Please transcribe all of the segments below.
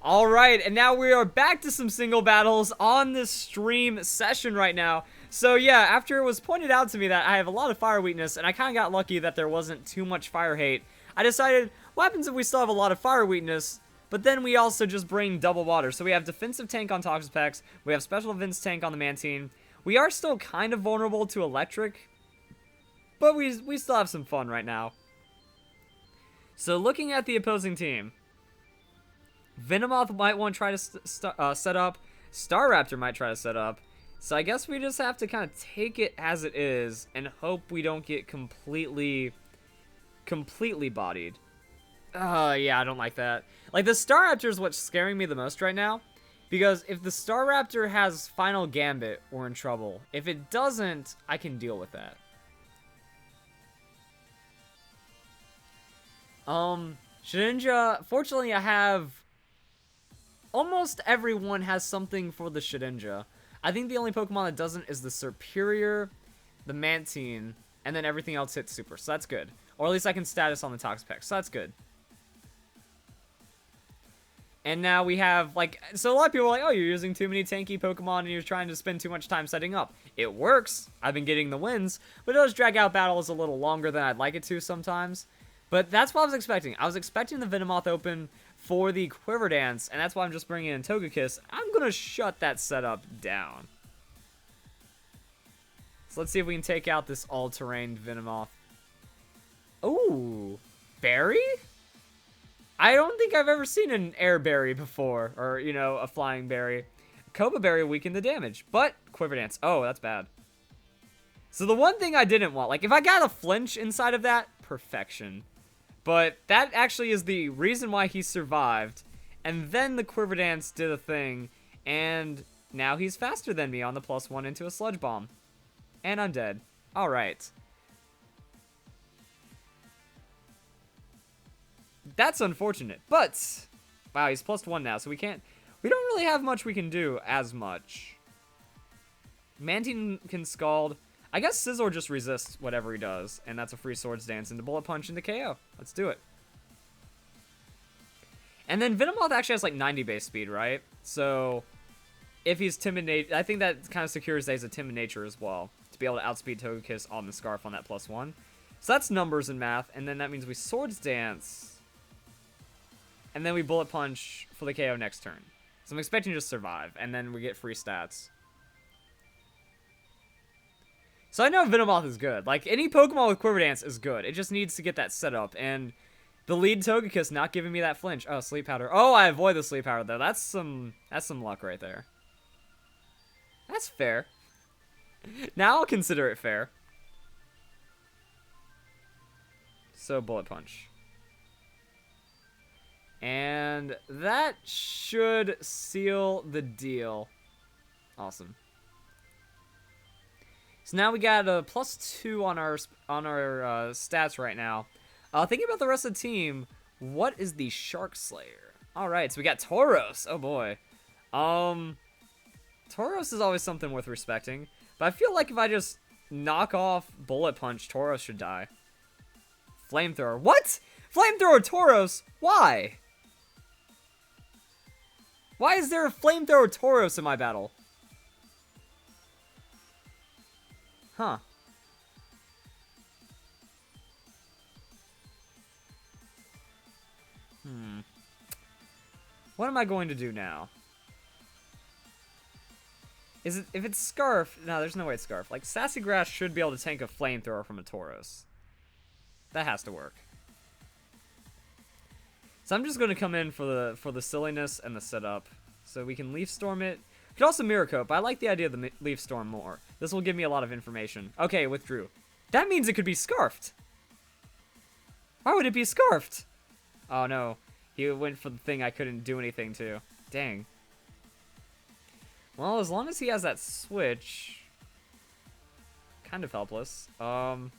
All right, and now we are back to some single battles on this stream session right now. So yeah, after it was pointed out to me that I have a lot of fire weakness, and I kind of got lucky that there wasn't too much fire hate, I decided, what happens if we still have a lot of fire weakness, but then we also just bring double water? So we have defensive tank on Toxapex, we have special defense tank on the Mantine. We are still kind of vulnerable to electric, but we still have some fun right now. So looking at the opposing team, Venomoth might want to try to set up. Staraptor might try to set up. So I guess we just have to kind of take it as it is and hope we don't get completely bodied. Yeah, I don't like that. Like, the Staraptor is what's scaring me the most right now. Because if the Staraptor has Final Gambit, we're in trouble. If it doesn't, I can deal with that. Shedinja, fortunately I have... Almost everyone has something for the Shedinja. I think the only Pokemon that doesn't is the Serperior, the Mantine, and then everything else hits Super, so that's good. Or at least I can status on the Toxapex, so that's good. And now we have, like, so a lot of people are like, oh, you're using too many tanky Pokemon and you're trying to spend too much time setting up. It works. I've been getting the wins, but it does drag out battles a little longer than I'd like it to sometimes. But that's what I was expecting. I was expecting the Venomoth open for the Quiver Dance, and that's why I'm just bringing in Togekiss. I'm going to shut that setup down. So let's see if we can take out this all-terrain Venomoth. Ooh, Berry? I don't think I've ever seen an Air Berry before, or, you know, a Flying Berry. Cobra Berry weakened the damage, but Quiver Dance. Oh, that's bad. So the one thing I didn't want, like, if I got a flinch inside of that, perfection. But that actually is the reason why he survived. And then the Quiver Dance did a thing. And now he's faster than me on the +1 into a Sludge Bomb. And I'm dead. Alright. That's unfortunate. But, wow, he's +1 now. So we don't really have much we can do as much. Mantine can Scald. I guess Scizor just resists whatever he does, and that's a free Swords Dance into Bullet Punch into KO. Let's do it. And then Venomoth actually has like 90 base speed, right? So if he's timid, I think that kind of secures that he's a timid nature as well, to be able to outspeed Togekiss on the Scarf on that +1. So that's numbers and math, and then that means we Swords Dance, and then we Bullet Punch for the KO next turn. So I'm expecting to just survive, and then we get free stats. So I know Venomoth is good. Like, any Pokemon with Quiver Dance is good. It just needs to get that set up. And the lead Togekiss not giving me that flinch. Oh, Sleep Powder. Oh, I avoid the Sleep Powder, though. That's some luck right there. That's fair. Now I'll consider it fair. So, Bullet Punch. And that should seal the deal. Awesome. So now we got a +2 on our stats right now. Thinking about the rest of the team, what is the Shark Slayer? All right, so we got Tauros. Oh boy, Tauros is always something worth respecting. But I feel like if I just knock off Bullet Punch, Tauros should die. Flamethrower. What? Flamethrower Tauros? Why? Why is there a Flamethrower Tauros in my battle? Huh. What am I going to do now? Is it, if it's Scarf, no, there's no way it's Scarf. Like, Sassy Grass should be able to tank a Flamethrower from a Tauros. That has to work. So I'm just going to come in for the silliness and the setup. So we can Leaf Storm it. We could also Mirror Coat, but I like the idea of the Leaf Storm more. This will give me a lot of information. Okay, withdrew. That means it could be Scarfed. Why would it be Scarfed? Oh no, he went for the thing I couldn't do anything to. Dang. Well, as long as he has that switch, kind of helpless. Let's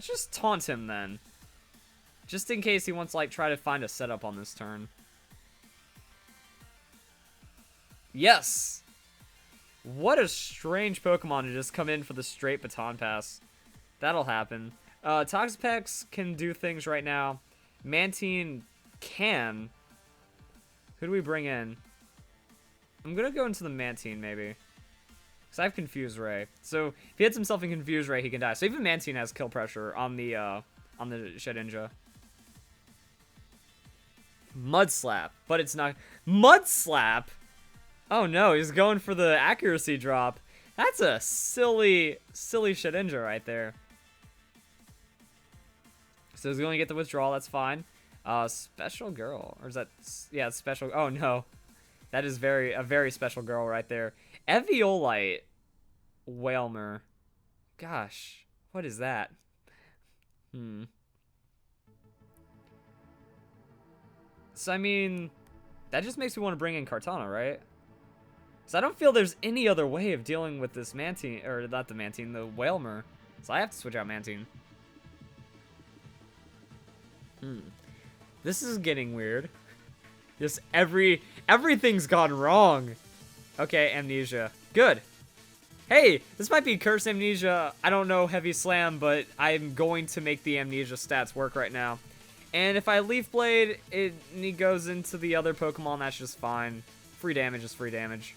just taunt him then. Just in case he wants to, like, try to find a setup on this turn. Yes! What a strange Pokemon to just come in for the straight baton pass. That'll happen. Toxapex can do things right now. Mantine can. Who do we bring in? I'm gonna go into the Mantine, maybe. Because I have Confuse Ray. So, if he hits himself in Confuse Ray, he can die. So, even Mantine has kill pressure on the Shedinja. Mud Slap. But it's not... Mud Slap? Oh, no. He's going for the accuracy drop. That's a silly Shedinja right there. So, he's going to get the withdrawal. That's fine. Special girl. Or is that... Yeah, it's special... Oh, no. That is a very special girl right there. Eviolite Whalmer. Gosh, what is that? So, I mean, that just makes me want to bring in Kartana, right? So I don't feel there's any other way of dealing with this Mantine, or not the Mantine, the Whalmer. So I have to switch out Mantine. This is getting weird. Just everything's gone wrong. Okay, Amnesia. Good. Hey, this might be Curse Amnesia. I don't know Heavy Slam, but I'm going to make the Amnesia stats work right now. And if I Leaf Blade, he goes into the other Pokemon, that's just fine. Free damage is free damage.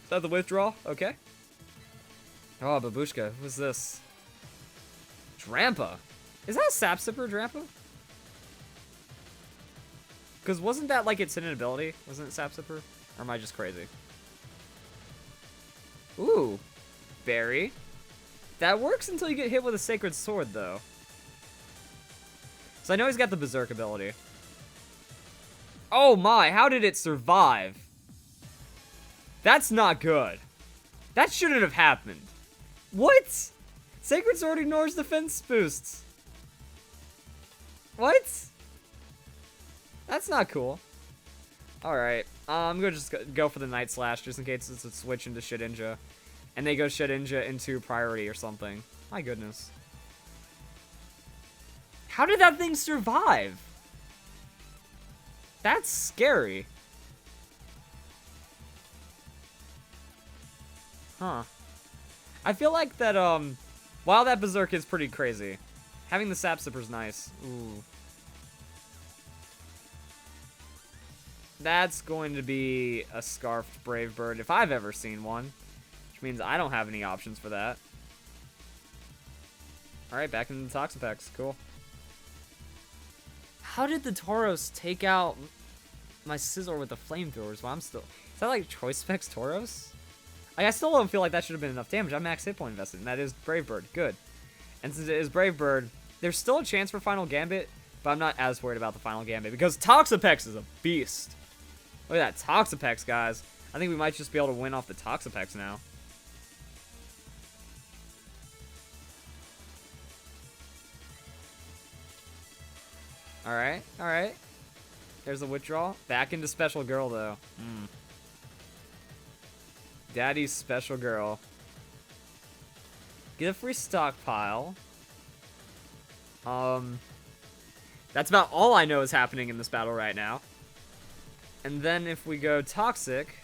Is that the withdrawal? Okay. Oh, Babushka. Who's this? Drampa. Is that a Sap Sipper, Drampa? Because wasn't that like its hidden ability? Wasn't it Sap Sipper? Or am I just crazy? Ooh. Berry. That works until you get hit with a Sacred Sword, though. So I know he's got the Berserk ability. Oh my, how did it survive? That's not good. That shouldn't have happened. What? Sacred Sword ignores defense boosts. What? That's not cool. Alright, I'm gonna just go for the Night Slash just in case it's a switch into Shedinja. And they go Shedinja into priority or something. My goodness. How did that thing survive? That's scary. Huh. I feel like that, while that Berserk is pretty crazy, having the Sap Sipper's nice. Ooh. That's going to be a Scarfed Brave Bird if I've ever seen one. Which means I don't have any options for that. Alright, back into the Toxapex. Cool. How did the Tauros take out my Scizor with the flamethrowers while I'm still... Is that like Choice Specs Tauros? Like, I still don't feel like that should have been enough damage. I'm max hit point invested, and that is Brave Bird. Good. And since it is Brave Bird, there's still a chance for Final Gambit, but I'm not as worried about the Final Gambit because Toxapex is a beast. Look at that Toxapex, guys. I think we might just be able to win off the Toxapex now. Alright, alright. There's a withdrawal. Back into Special Girl, though. Daddy's Special Girl. Get a free stockpile. That's about all I know is happening in this battle right now. And then if we go Toxic,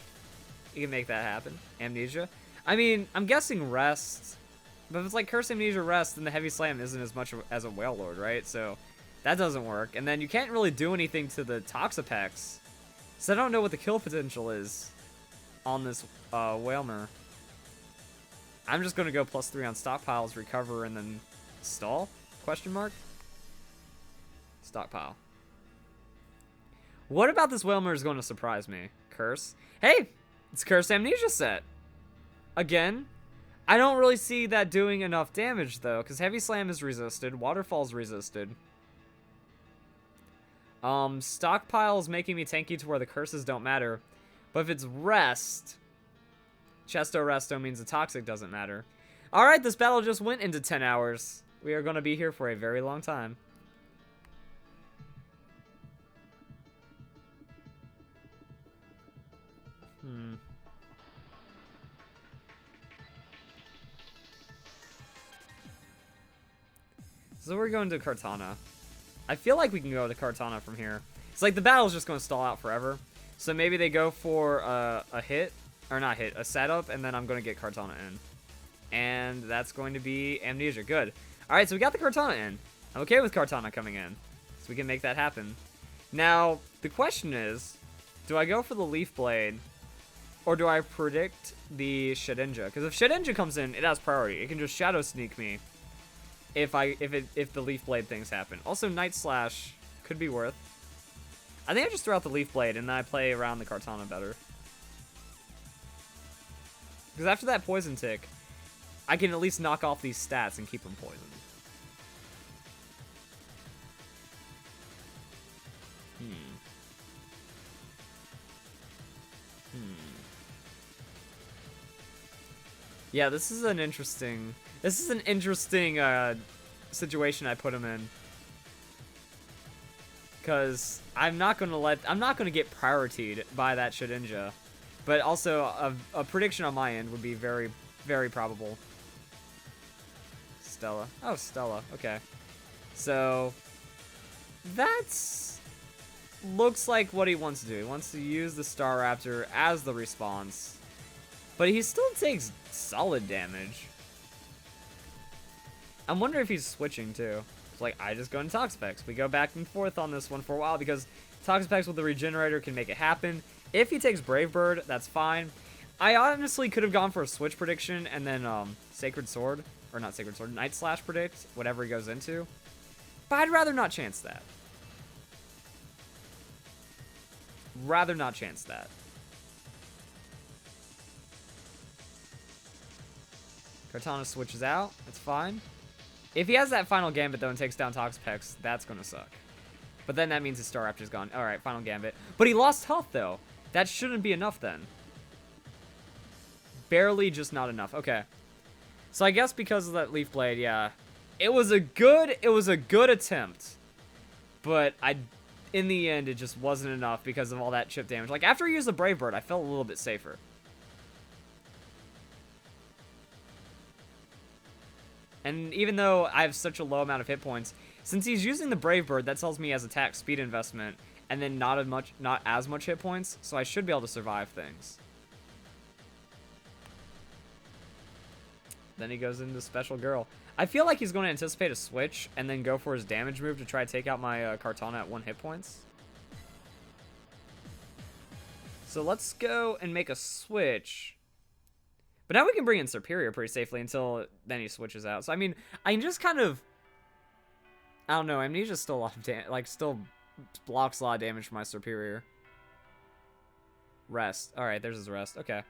you can make that happen. Amnesia. I mean, I'm guessing Rest. But if it's like Curse Amnesia Rest, then the Heavy Slam isn't as much as a Whale Lord, right? So that doesn't work. And then you can't really do anything to the Toxapex. So I don't know what the kill potential is on this Whalmer. I'm just going to go +3 on stockpiles, recover, and then stall? Question mark? Stockpile. What about this Whalmer is going to surprise me? Curse? Hey! It's Curse Amnesia set! Again, I don't really see that doing enough damage, though, because Heavy Slam is resisted, Waterfall's resisted. Stockpile is making me tanky to where the curses don't matter. But if it's Rest, Chesto Resto means the Toxic doesn't matter. Alright, this battle just went into 10 hours. We are going to be here for a very long time. So we're going to Kartana. I feel like we can go to Kartana from here. It's like the battle's just going to stall out forever. So maybe they go for a hit, or not hit, a setup, and then I'm going to get Kartana in. And that's going to be Amnesia. Good. Alright, so we got the Kartana in. I'm okay with Kartana coming in. So we can make that happen. Now, the question is, do I go for the Leaf Blade, or do I predict the Shedinja? Because if Shedinja comes in, it has priority. It can just Shadow Sneak me if the Leaf Blade things happen. Also, Night Slash could be worth. I think I just throw out the Leaf Blade, and then I play around the Kartana better. Because after that Poison Tick, I can at least knock off these stats and keep them poisoned. Yeah, this is an interesting situation I put him in. Because I'm not gonna get prioritied by that Shedinja. But also, a prediction on my end would be very, very probable. Stella. Oh, Stella. Okay. So, that's... looks like what he wants to do. He wants to use the Staraptor as the response. But he still takes solid damage. I'm wondering if he's switching, too. It's like, I just go into Toxapex. We go back and forth on this one for a while because Toxapex with the Regenerator can make it happen. If he takes Brave Bird, that's fine. I honestly could have gone for a switch prediction and then Sacred Sword. Or not Sacred Sword, Night Slash predict, whatever he goes into. But I'd rather not chance that. Rather not chance that. Kartana switches out. That's fine. If he has that final Gambit, though, and takes down Toxapex, that's going to suck. But then that means his Staraptor's gone. Alright, final Gambit. But he lost health, though. That shouldn't be enough, then. Barely just not enough. Okay. So I guess because of that Leaf Blade, yeah. It was a good attempt. But in the end, it just wasn't enough because of all that chip damage. Like, after he used the Brave Bird, I felt a little bit safer. And even though I have such a low amount of hit points, since he's using the Brave Bird, that tells me he has attack speed investment, and then not as much hit points, so I should be able to survive things. Then he goes into Special Girl. I feel like he's going to anticipate a switch, and then go for his damage move to try to take out my Kartana at 1 hit points. So let's go and make a switch. But now we can bring in Superior pretty safely until then he switches out. So, I mean, I can just kind of... I don't know, Amnesia's still a lot of still blocks a lot of damage from my Superior. Rest. Alright, there's his rest. Okay.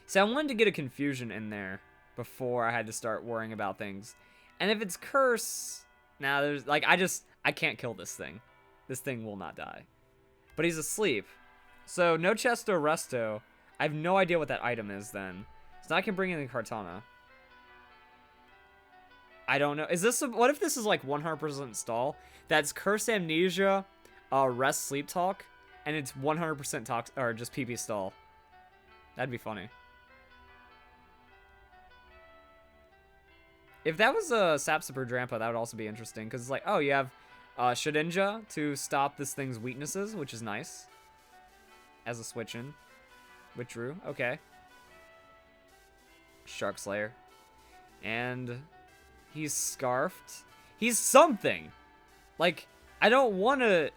So, I wanted to get a Confusion in there before I had to start worrying about things. And if it's Curse... Nah, there's... Like, I can't kill this thing. This thing will not die. But he's asleep. So, no Chesto Resto... I have no idea what that item is then. So now I can bring in the Kartana. I don't know. Is this what if this is like 100% stall? That's Curse Amnesia, Rest Sleep Talk, and it's 100% talk or just PP stall. That'd be funny. If that was a Sapsiper Drampa, that would also be interesting because it's like, oh, you have Shedinja to stop this thing's weaknesses, which is nice. As a switch in. Withdrew. Okay. Shark Slayer. And he's Scarfed. He's something. Like, I don't want to...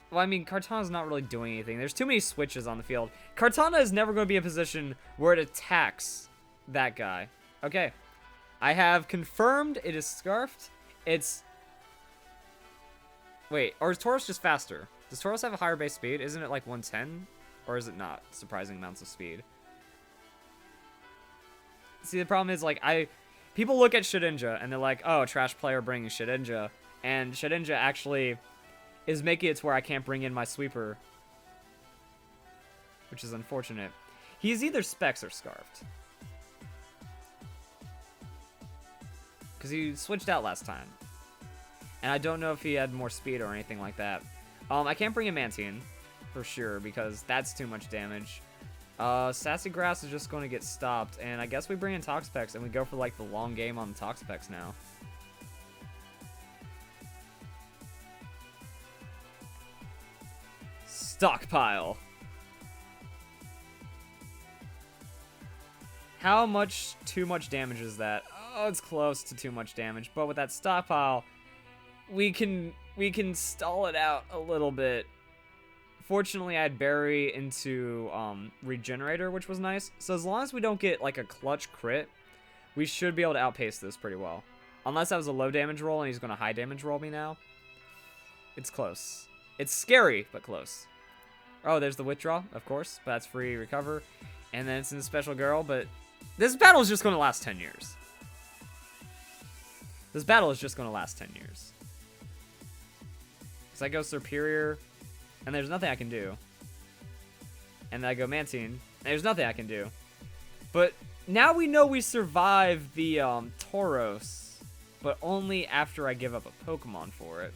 Well, I mean, Kartana's not really doing anything. There's too many switches on the field. Kartana is never going to be in a position where it attacks that guy. Okay. I have confirmed it is Scarfed. It's... Wait, or is Tauros just faster? Does Tauros have a higher base speed? Isn't it like 110? Or is it not? Surprising amounts of speed. See, the problem is, like, people look at Shedinja, and they're like, oh, trash player bringing Shedinja. And Shedinja actually is making it to where I can't bring in my sweeper. Which is unfortunate. He's either Specs or Scarfed. Because he switched out last time. And I don't know if he had more speed or anything like that. I can't bring in Mantine. For sure, because that's too much damage. Sassy Grass is just going to get stopped, and I guess we bring in Toxapex, and we go for, like, the long game on the Toxapex now. Stockpile. How much too much damage is that? Oh, it's close to too much damage, but with that stockpile, we can we can stall it out a little bit. Fortunately, I had Berry into Regenerator, which was nice. So as long as we don't get like a clutch crit, we should be able to outpace this pretty well. Unless that was a low damage roll and he's going to high damage roll me now. It's close. It's scary, but close. Oh, there's the withdraw, of course. But that's free recover. And then it's in the special girl, but this battle is just going to last 10 years. This battle is just going to last 10 years. Because I go Superior, and there's nothing I can do. And then I go Mantine, and there's nothing I can do. But now we know we survive the Tauros, but only after I give up a Pokemon for it.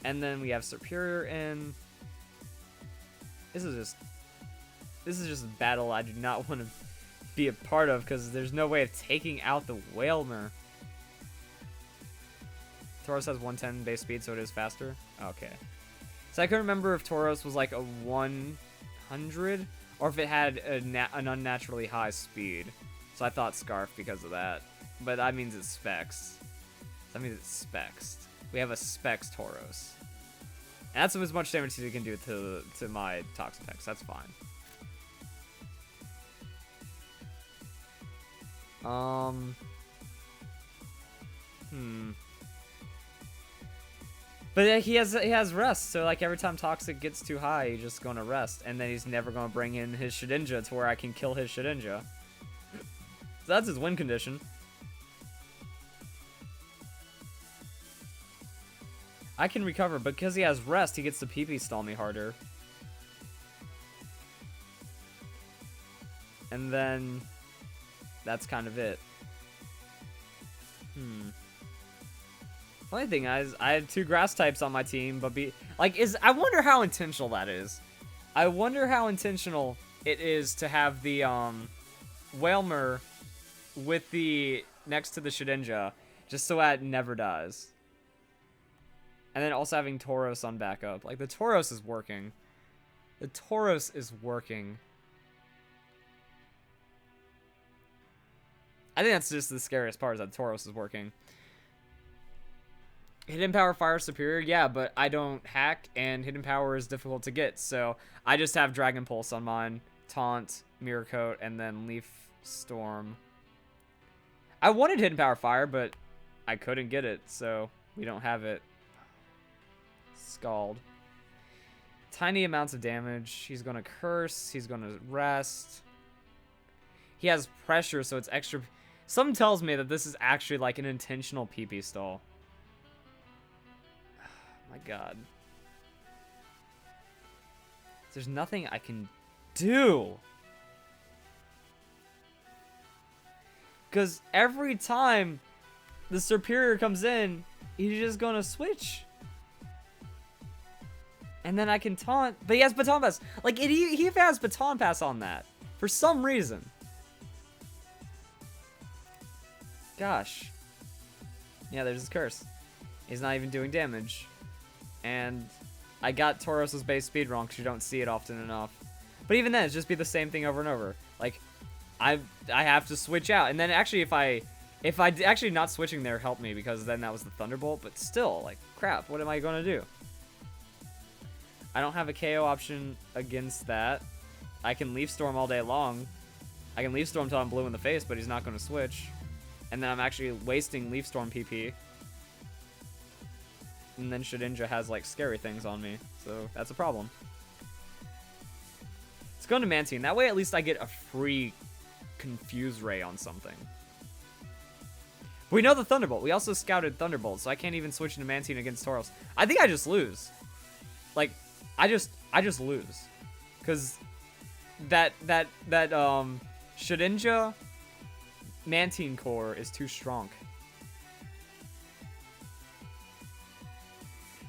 And then we have Superior in. This is just a battle I do not want to be a part of because there's no way of taking out the Whalmer. Tauros has 110 base speed, so it is faster. Okay. So I couldn't remember if Tauros was like a 100 or if it had an unnaturally high speed. So I thought Scarf because of that. But that means it's Specs. That means it's Specs. We have a Specs Tauros. And that's as much damage as you can do to my Toxapex. That's fine. But he has rest, so like every time Toxic gets too high, he's just gonna rest, and then he's never gonna bring in his Shedinja to where I can kill his Shedinja. So that's his win condition. I can recover, but because he has rest, he gets to PP stall me harder. And then that's kind of it. Funny thing is, I had 2 grass types on my team, but I wonder how intentional that is. I wonder how intentional it is to have the Whalmer with the next to the Shedinja, just so that it never dies. And then also having Tauros on backup. Like, the Tauros is working. The Tauros is working. I think that's just the scariest part, is that Tauros is working. Hidden Power Fire Superior, yeah, but I don't hack, and Hidden Power is difficult to get, so I just have Dragon Pulse on mine, Taunt, Mirror Coat, and then Leaf Storm. I wanted Hidden Power Fire, but I couldn't get it, so we don't have it. Scald. Tiny amounts of damage. He's gonna curse. He's gonna rest. He has pressure, so it's extra. Something tells me that this is actually like an intentional PP stall. Oh my god. There's nothing I can do. Because every time the Superior comes in, he's just gonna switch. And then I can taunt, but he has Baton Pass. Like, he has Baton Pass on that for some reason. Gosh. Yeah, there's his curse. He's not even doing damage. And I got Tauros's base speed wrong because you don't see it often enough. But even then, it's just be the same thing over and over. Like, I have to switch out. And then actually, if I actually not switching there helped me because then that was the Thunderbolt. But still, like, crap, what am I going to do? I don't have a KO option against that. I can Leaf Storm all day long. I can Leaf Storm until I'm blue in the face, but he's not going to switch. And then I'm actually wasting Leaf Storm PP. And then Shedinja has, like, scary things on me. So that's a problem. Let's go into Mantine. That way at least I get a free Confuse Ray on something. But we know the Thunderbolt. We also scouted Thunderbolt, so I can't even switch into Mantine against Tauros. I think I just lose. Like, I just lose. Because that Shedinja Mantine core is too strong.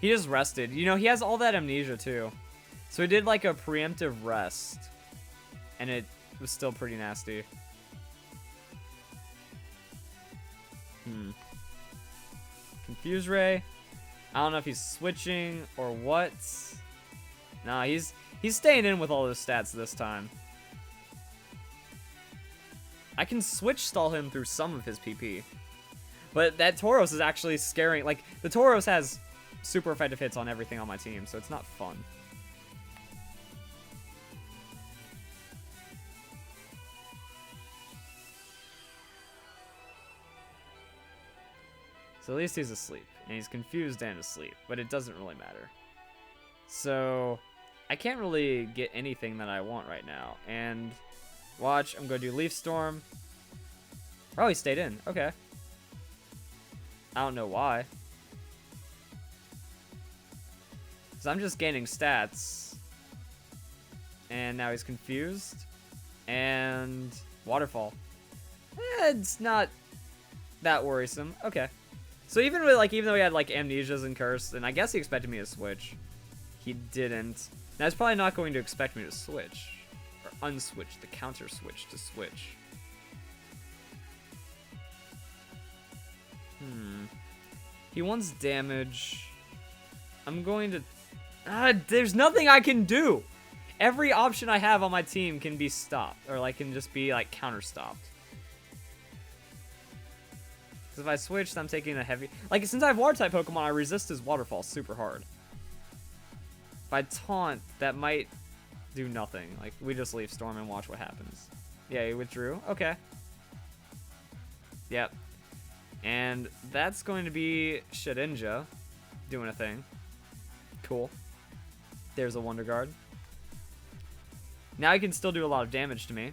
He just rested. You know, he has all that amnesia too. So he did like a preemptive rest. And it was still pretty nasty. Confuse Ray. I don't know if he's switching or what. Nah, he's staying in with all those stats this time. I can switch stall him through some of his PP. But that Tauros is actually scaring. Like, the Tauros has super effective hits on everything on my team, so it's not fun. So at least he's asleep, and he's confused and asleep, but it doesn't really matter. So I can't really get anything that I want right now, and watch, I'm going to do Leaf Storm. Oh, he stayed in. Okay. I don't know why. Because I'm just gaining stats. And now he's confused. And Waterfall. It's not that worrisome. Okay. So even with, like, even though he had like amnesias and curse, and I guess he expected me to switch, he didn't. Now he's probably not going to expect me to switch. Or unswitch, the counter switch to switch. He wants damage. I'm going to... there's nothing I can do! Every option I have on my team can be stopped. Or, like, can just be, like, counter-stopped. Because if I switch, I'm taking a heavy... Like, since I have Water-type Pokemon, I resist his Waterfall super hard. If I taunt, that might do nothing. Like, we just Leaf Storm and watch what happens. Yeah, he withdrew. Okay. Yep. And that's going to be Shedinja doing a thing. Cool. There's a Wonder Guard. Now he can still do a lot of damage to me.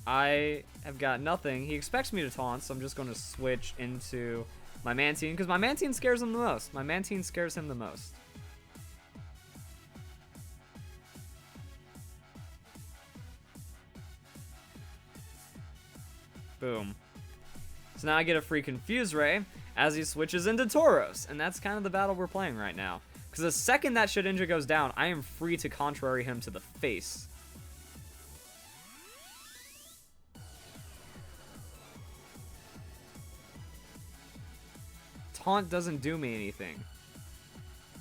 I have got nothing. He expects me to taunt, so I'm just going to switch into my Mantine, because my Mantine scares him the most. My Mantine scares him the most. Boom. So now I get a free Confuse Ray as he switches into Tauros, and that's kind of the battle we're playing right now. Because the second that Shedinja goes down, I am free to contrary him to the face. Taunt doesn't do me anything.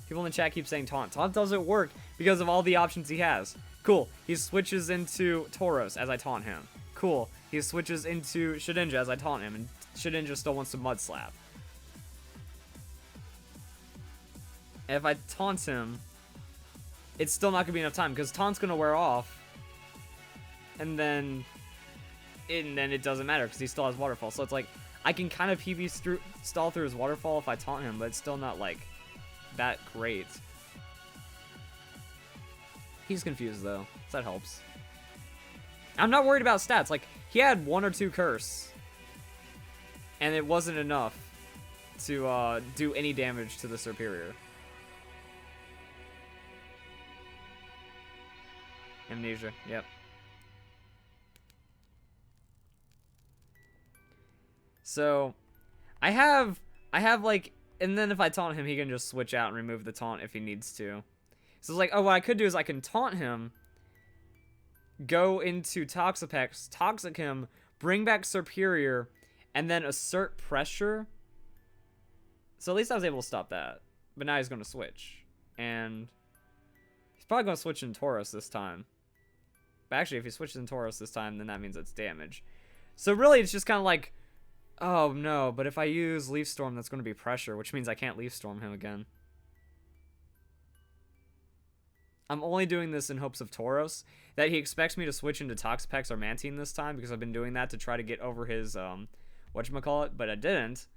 People in the chat keep saying taunt. Taunt doesn't work because of all the options he has. Cool. He switches into Tauros as I taunt him. Cool. He switches into Shedinja as I taunt him, and Shedinja still wants to Mud Slap. And if I taunt him, it's still not going to be enough time, because taunt's going to wear off. And then it doesn't matter, because he still has Waterfall. So it's like, I can kind of PB stall through his Waterfall if I taunt him, but it's still not, like, that great. He's confused, though, so that helps. I'm not worried about stats. Like, he had 1 or 2 curse, and it wasn't enough to do any damage to the Superior. Amnesia, yep. So, I have like, and then if I taunt him, he can just switch out and remove the taunt if he needs to. So it's like, oh, what I could do is I can taunt him, go into Toxapex, Toxic him, bring back Superior, and then assert pressure. So at least I was able to stop that. But now he's going to switch. And he's probably going to switch in Tauros this time. But actually, if he switches in Tauros this time, then that means it's damage. So really, it's just kind of like, oh no, but if I use Leaf Storm, that's going to be pressure, which means I can't Leaf Storm him again. I'm only doing this in hopes of Tauros, that he expects me to switch into Toxapex or Mantine this time, because I've been doing that to try to get over his, whatchamacallit, but I didn't.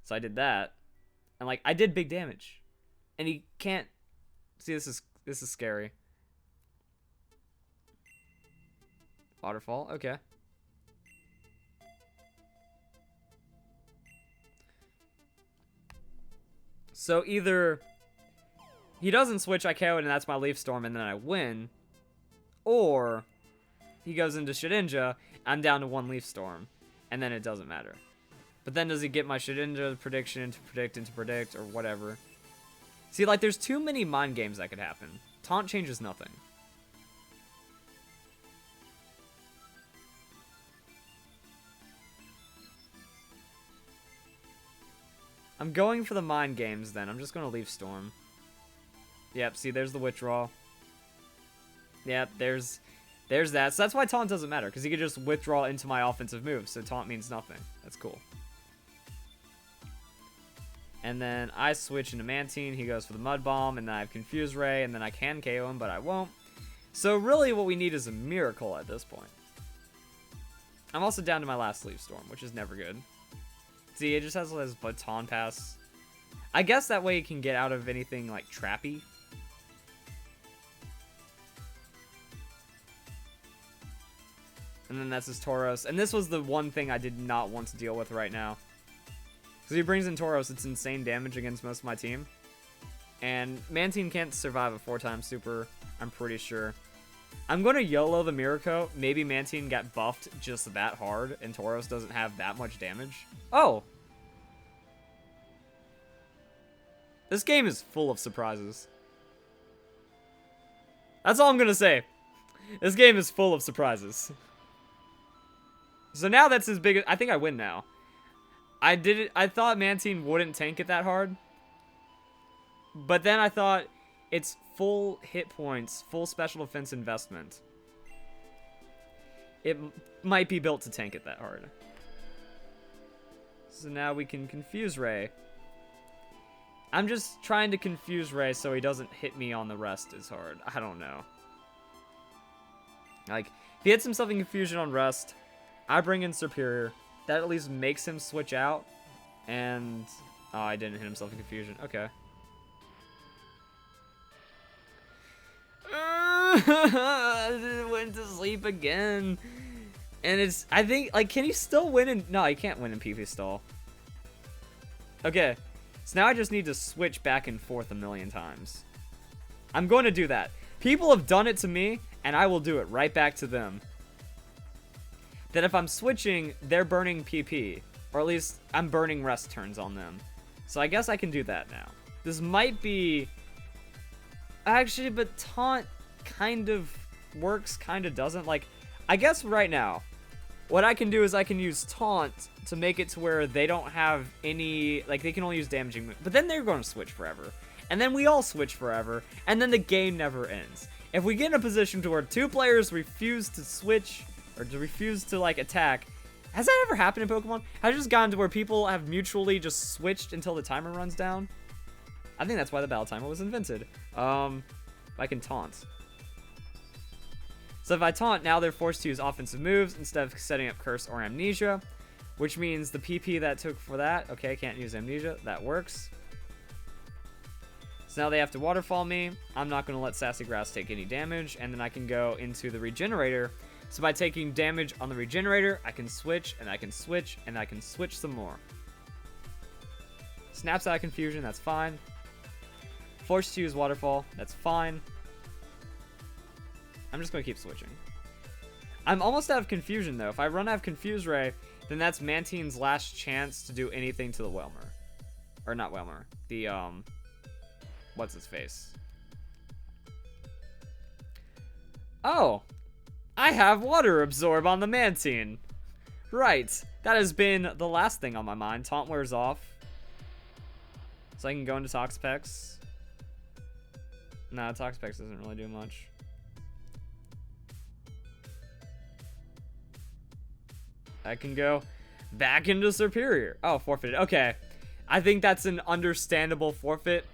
So I did that. And, like, I did big damage. And he can't... See, this is scary. Waterfall, okay. So either he doesn't switch, I KO it, and that's my Leaf Storm, and then I win. Or he goes into Shedinja, I'm down to 1 Leaf Storm, and then it doesn't matter. But then does he get my Shedinja prediction to predict, or whatever? See, like, there's too many mind games that could happen. Taunt changes nothing. I'm going for the mind games then. I'm just going to Leaf Storm. Yep, see, there's the withdrawal. Yep, there's that. So that's why taunt doesn't matter, because he could just withdraw into my offensive move, so taunt means nothing. That's cool. And then I switch into Mantine. He goes for the Mud Bomb, and then I have Confuse Ray, and then I can KO him, but I won't. So really what we need is a miracle at this point. I'm also down to my last Leaf Storm, which is never good. See, it just has his Baton Pass. I guess that way it can get out of anything like trappy. And then that's his Tauros. And this was the one thing I did not want to deal with right now. Because he brings in Tauros, it's insane damage against most of my team. And Mantine can't survive a 4-time super, I'm pretty sure. I'm going to YOLO the Miracle. Maybe Mantine got buffed just that hard, and Tauros doesn't have that much damage. Oh! This game is full of surprises. That's all I'm going to say. This game is full of surprises. So now that's his biggest... I think I win now. I thought Mantine wouldn't tank it that hard. But then I thought it's full hit points, full special defense investment. It might be built to tank it that hard. So now we can Confuse Ray. I'm just trying to Confuse Ray so he doesn't hit me on the rest as hard. I don't know. Like, if he hits himself in Confusion on rest, I bring in Superior. That at least makes him switch out. And... oh, I didn't hit himself in Confusion. Okay. Went to sleep again. And it's... I think... like, can he still win in... no, he can't win in PP stall. Okay. So now I just need to switch back and forth a million times. I'm going to do that. People have done it to me, and I will do it right back to them. That if I'm switching, they're burning PP. Or at least, I'm burning rest turns on them. So I guess I can do that now. This might be... actually, but Taunt kind of works, kind of doesn't. Like, I guess right now, what I can do is I can use Taunt to make it to where they don't have any... like, they can only use damaging... but then they're going to switch forever. And then we all switch forever. And then the game never ends. If we get in a position to where 2 players refuse to switch... or to refuse to, like, attack... has that ever happened in Pokemon? Has it just gotten to where people have mutually just switched until the timer runs down? I think that's why the battle timer was invented. I can Taunt. So if I Taunt, now they're forced to use offensive moves instead of setting up Curse or Amnesia. Which means the PP that took for that... okay, can't use Amnesia. That works. So now they have to Waterfall me. I'm not going to let Sassy Grass take any damage. And then I can go into the Regenerator. So by taking damage on the Regenerator, I can switch, and I can switch, and I can switch some more. Snaps out of Confusion, that's fine. Forced to use Waterfall, that's fine. I'm just going to keep switching. I'm almost out of Confusion, though. If I run out of Confuse Ray, then that's Mantine's last chance to do anything to the Whelmer. Or not Whelmer. The, what's his face? Oh! I have Water Absorb on the Mantine. Right. That has been the last thing on my mind. Taunt wears off. So I can go into Toxapex. Nah, Toxapex doesn't really do much. I can go back into Superior. Oh, forfeited. Okay. I think that's an understandable forfeit.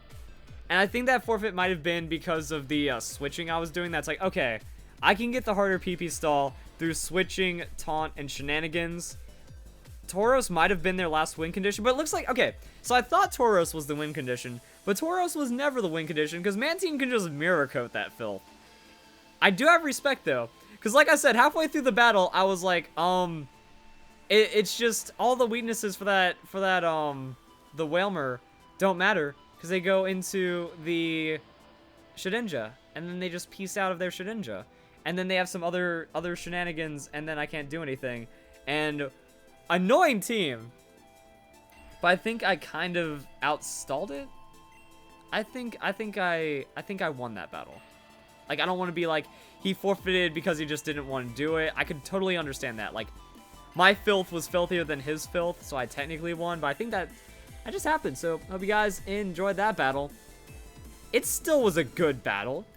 And I think that forfeit might have been because of the switching I was doing. That's like, okay, I can get the harder PP stall through switching, taunt, and shenanigans. Tauros might have been their last win condition, but it looks like, okay, so I thought Tauros was the win condition, but Tauros was never the win condition because Mantine can just mirror coat that filth. I do have respect though, because like I said, halfway through the battle, I was like, it's just all the weaknesses for that, the Whalmer don't matter because they go into the Shedinja, and then they just piece out of their Shedinja. And then they have some other shenanigans, and then I can't do anything. And annoying team. But I think I kind of outstalled it. I think I won that battle. Like, I don't want to be like, he forfeited because he just didn't want to do it. I could totally understand that. Like, my filth was filthier than his filth, so I technically won. But I think that just happened. So, hope you guys enjoyed that battle. It still was a good battle.